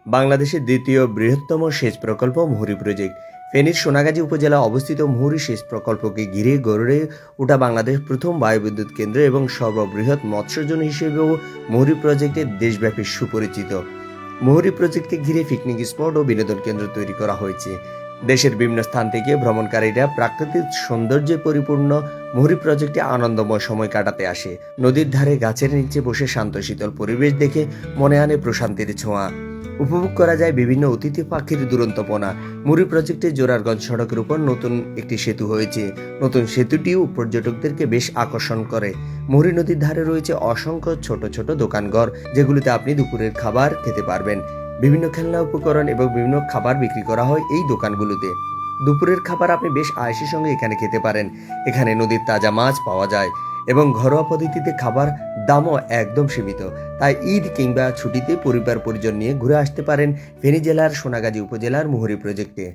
বাংলাদেশের দ্বিতীয় বৃহত্তম সেচ প্রকল্প মুহুরী প্রজেক্ট। ফেনীর সোনাগাজী উপজেলা অবস্থিত মুহুরী সেচ প্রকল্পকে ঘিরে গড়ে ওঠা বাংলাদেশ প্রথম বায়ুবিদ্যুৎ কেন্দ্র এবং সর্ববৃহৎ মৎস্যজন হিসেবেও মুহুরী প্রজেক্টে দেশব্যাপী সুপরিচিত। মুহুরী প্রজেক্টকে ঘিরে পিকনিক স্পট ও বিনোদন কেন্দ্র তৈরি করা হয়েছে। দেশের বিভিন্ন স্থান থেকে ভ্রমণকারীরা প্রাকৃতিক সৌন্দর্যে পরিপূর্ণ মুহুরী প্রজেক্টে আনন্দময় সময় কাটাতে আসে। নদীর ধারে গাছের নিচে বসে শান্ত শীতল পরিবেশ দেখে মনে আনে প্রশান্তির ছোঁয়া। উপভোগ করা যায় বিভিন্ন অতিথি পাখির দুরন্তপনা। মুহুরী প্রজেক্টে জোরারগঞ্জ সড়কের উপর নতুন একটি সেতু হয়েছে। নতুন সেতুটিও পর্যটকদেরকে বেশ আকর্ষণ করে। মুহুরী নদীর ধারে রয়েছে অসংখ্য ছোট ছোট দোকানঘর, যেগুলিতে আপনি দুপুরের খাবার খেতে পারবেন। বিভিন্ন খেলনা উপকরণ এবং বিভিন্ন খাবার বিক্রি করা হয় এই দোকানগুলোতে। দুপুরের খাবার আপনি বেশ আয়েশের সঙ্গে এখানে খেতে পারেন। এখানে নদীর তাজা মাছ পাওয়া যায় এবং ঘরোয়া পদ্ধতিতে খাবার দামও একদম সীমিত। তাই ঈদ কিংবা ছুটিতে পরিবার পরিজন নিয়ে ঘুরে আসতে পারেন ফেনী জেলার সোনাগাজী উপজেলার মুহুরী প্রজেক্টে।